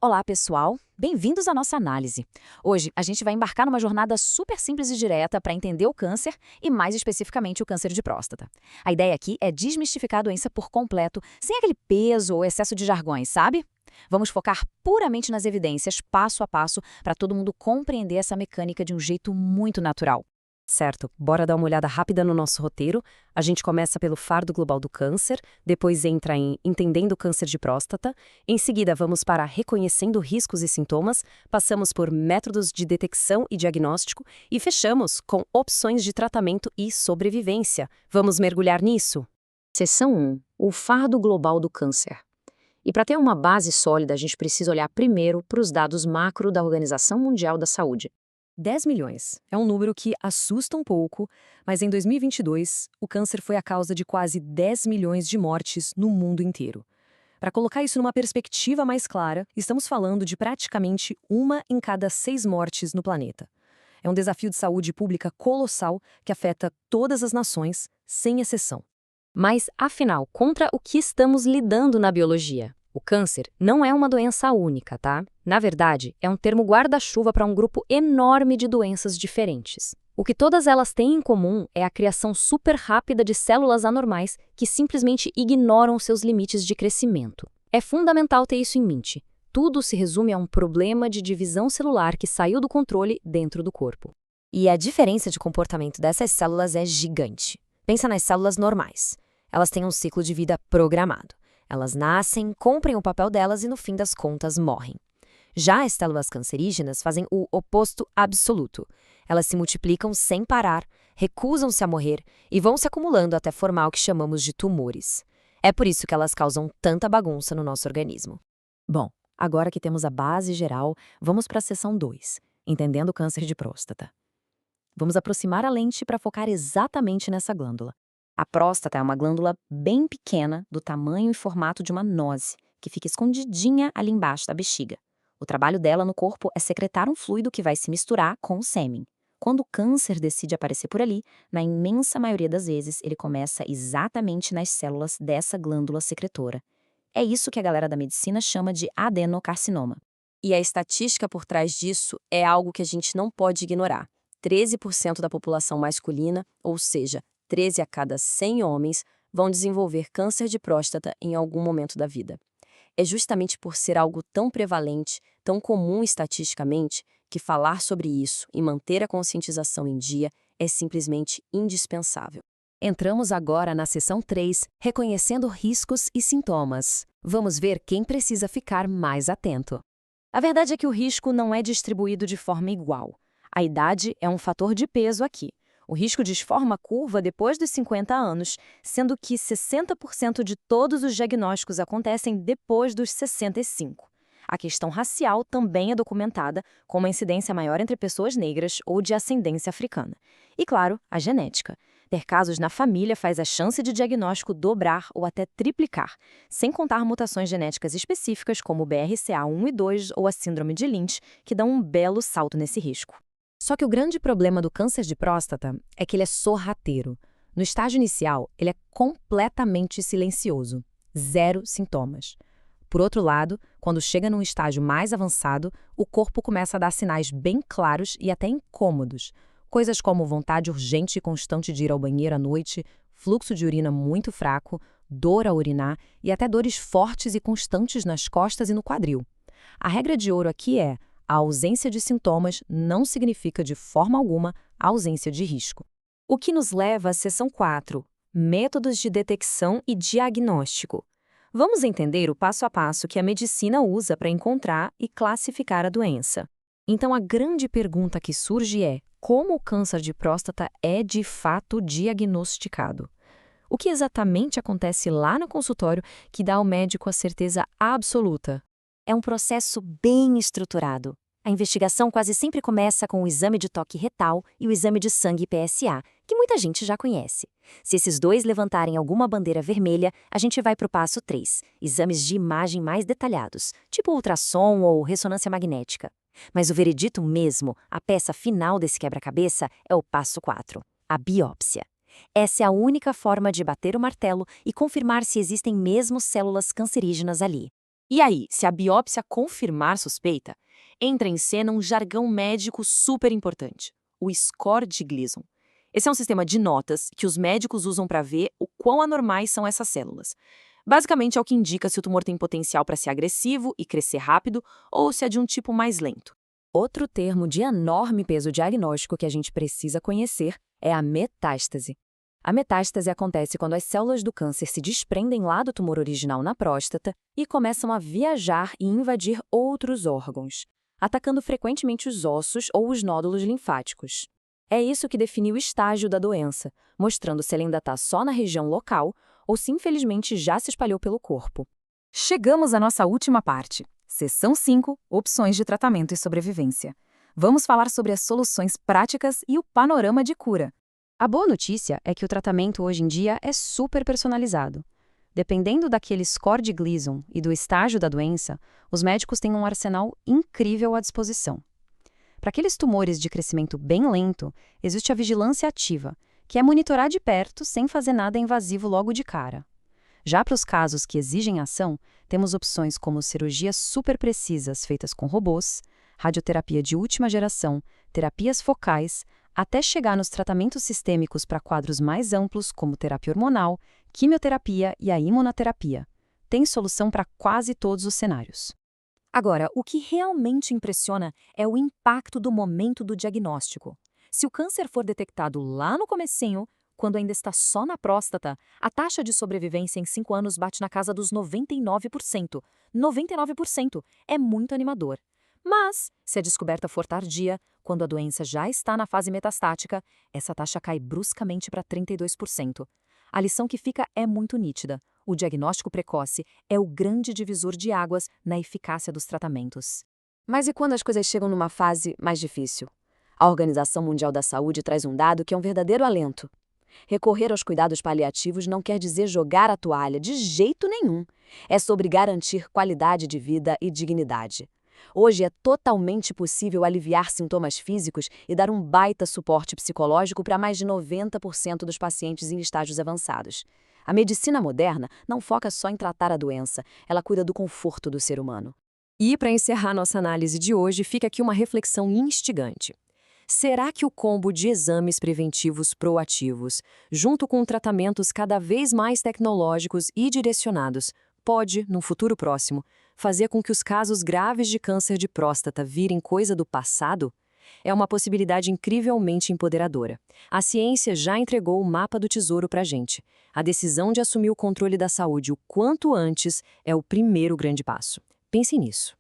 Olá, pessoal! Bem-vindos à nossa análise. Hoje, a gente vai embarcar numa jornada super simples e direta para entender o câncer e, mais especificamente, o câncer de próstata. A ideia aqui é desmistificar a doença por completo, sem aquele peso ou excesso de jargões, sabe? Vamos focar puramente nas evidências, passo a passo, para todo mundo compreender essa mecânica de um jeito muito natural. Certo, bora dar uma olhada rápida no nosso roteiro. A gente começa pelo fardo global do câncer, depois entra em entendendo o câncer de próstata, em seguida vamos para reconhecendo riscos e sintomas, passamos por métodos de detecção e diagnóstico e fechamos com opções de tratamento e sobrevivência. Vamos mergulhar nisso? Seção 1. O fardo global do câncer. E para ter uma base sólida, a gente precisa olhar primeiro para os dados macro da Organização Mundial da Saúde. 10 milhões. É um número que assusta um pouco, mas em 2022, o câncer foi a causa de quase 10 milhões de mortes no mundo inteiro. Para colocar isso numa perspectiva mais clara, estamos falando de praticamente 1 em cada 6 mortes no planeta. É um desafio de saúde pública colossal que afeta todas as nações, sem exceção. Mas, afinal, contra o que estamos lidando na biologia? O câncer não é uma doença única, tá? Na verdade, é um termo guarda-chuva para um grupo enorme de doenças diferentes. O que todas elas têm em comum é a criação super rápida de células anormais que simplesmente ignoram seus limites de crescimento. É fundamental ter isso em mente. Tudo se resume a um problema de divisão celular que saiu do controle dentro do corpo. E a diferença de comportamento dessas células é gigante. Pensa nas células normais. Elas têm um ciclo de vida programado. Elas nascem, cumprem o papel delas e, no fim das contas, morrem. Já as células cancerígenas fazem o oposto absoluto. Elas se multiplicam sem parar, recusam-se a morrer e vão se acumulando até formar o que chamamos de tumores. É por isso que elas causam tanta bagunça no nosso organismo. Bom, agora que temos a base geral, vamos para a seção 2, entendendo o câncer de próstata. Vamos aproximar a lente para focar exatamente nessa glândula. A próstata é uma glândula bem pequena, do tamanho e formato de uma noze, que fica escondidinha ali embaixo da bexiga. O trabalho dela no corpo é secretar um fluido que vai se misturar com o sêmen. Quando o câncer decide aparecer por ali, na imensa maioria das vezes, ele começa exatamente nas células dessa glândula secretora. É isso que a galera da medicina chama de adenocarcinoma. E a estatística por trás disso é algo que a gente não pode ignorar. 13% da população masculina, ou seja, 13 a cada 100 homens, vão desenvolver câncer de próstata em algum momento da vida. É justamente por ser algo tão prevalente, tão comum estatisticamente, que falar sobre isso e manter a conscientização em dia é simplesmente indispensável. Entramos agora na seção 3, reconhecendo riscos e sintomas. Vamos ver quem precisa ficar mais atento. A verdade é que o risco não é distribuído de forma igual. A idade é um fator de peso aqui. O risco desforma a curva depois dos 50 anos, sendo que 60% de todos os diagnósticos acontecem depois dos 65. A questão racial também é documentada, com uma incidência maior entre pessoas negras ou de ascendência africana. E, claro, a genética. Ter casos na família faz a chance de diagnóstico dobrar ou até triplicar, sem contar mutações genéticas específicas como o BRCA1 e 2 ou a síndrome de Lynch, que dão um belo salto nesse risco. Só que o grande problema do câncer de próstata é que ele é sorrateiro. No estágio inicial, ele é completamente silencioso, 0 sintomas. Por outro lado, quando chega num estágio mais avançado, o corpo começa a dar sinais bem claros e até incômodos. Coisas como vontade urgente e constante de ir ao banheiro à noite, fluxo de urina muito fraco, dor a urinar e até dores fortes e constantes nas costas e no quadril. A regra de ouro aqui é: a ausência de sintomas não significa de forma alguma a ausência de risco. O que nos leva à seção 4, métodos de detecção e diagnóstico. Vamos entender o passo a passo que a medicina usa para encontrar e classificar a doença. Então, a grande pergunta que surge é: como o câncer de próstata é de fato diagnosticado? O que exatamente acontece lá no consultório que dá ao médico a certeza absoluta? É um processo bem estruturado. A investigação quase sempre começa com o exame de toque retal e o exame de sangue PSA, que muita gente já conhece. Se esses dois levantarem alguma bandeira vermelha, a gente vai para o passo 3, exames de imagem mais detalhados, tipo ultrassom ou ressonância magnética. Mas o veredito mesmo, a peça final desse quebra-cabeça, é o passo 4, a biópsia. Essa é a única forma de bater o martelo e confirmar se existem mesmo células cancerígenas ali. E aí, se a biópsia confirmar suspeita, entra em cena um jargão médico super importante, o score de Gleason. Esse é um sistema de notas que os médicos usam para ver o quão anormais são essas células. Basicamente é o que indica se o tumor tem potencial para ser agressivo e crescer rápido ou se é de um tipo mais lento. Outro termo de enorme peso diagnóstico que a gente precisa conhecer é a metástase. A metástase acontece quando as células do câncer se desprendem lá do tumor original na próstata e começam a viajar e invadir outros órgãos, atacando frequentemente os ossos ou os nódulos linfáticos. É isso que define o estágio da doença, mostrando se ela ainda está só na região local ou se infelizmente já se espalhou pelo corpo. Chegamos à nossa última parte. Seção 5, opções de tratamento e sobrevivência. Vamos falar sobre as soluções práticas e o panorama de cura. A boa notícia é que o tratamento hoje em dia é super personalizado. Dependendo daquele score de Gleason e do estágio da doença, os médicos têm um arsenal incrível à disposição. Para aqueles tumores de crescimento bem lento, existe a vigilância ativa, que é monitorar de perto sem fazer nada invasivo logo de cara. Já para os casos que exigem ação, temos opções como cirurgias super precisas feitas com robôs, radioterapia de última geração, terapias focais, até chegar nos tratamentos sistêmicos para quadros mais amplos como terapia hormonal, quimioterapia e a imunoterapia. Tem solução para quase todos os cenários. Agora, o que realmente impressiona é o impacto do momento do diagnóstico. Se o câncer for detectado lá no comecinho, quando ainda está só na próstata, a taxa de sobrevivência em 5 anos bate na casa dos 99%. 99% é muito animador. Mas, se a descoberta for tardia, quando a doença já está na fase metastática, essa taxa cai bruscamente para 32%. A lição que fica é muito nítida. O diagnóstico precoce é o grande divisor de águas na eficácia dos tratamentos. Mas e quando as coisas chegam numa fase mais difícil? A Organização Mundial da Saúde traz um dado que é um verdadeiro alento. Recorrer aos cuidados paliativos não quer dizer jogar a toalha, de jeito nenhum. É sobre garantir qualidade de vida e dignidade. Hoje é totalmente possível aliviar sintomas físicos e dar um baita suporte psicológico para mais de 90% dos pacientes em estágios avançados. A medicina moderna não foca só em tratar a doença, ela cuida do conforto do ser humano. E para encerrar nossa análise de hoje, fica aqui uma reflexão instigante. Será que o combo de exames preventivos proativos, junto com tratamentos cada vez mais tecnológicos e direcionados, pode, num futuro próximo, fazer com que os casos graves de câncer de próstata virem coisa do passado? É uma possibilidade incrivelmente empoderadora. A ciência já entregou o mapa do tesouro para a gente. A decisão de assumir o controle da saúde o quanto antes é o primeiro grande passo. Pense nisso.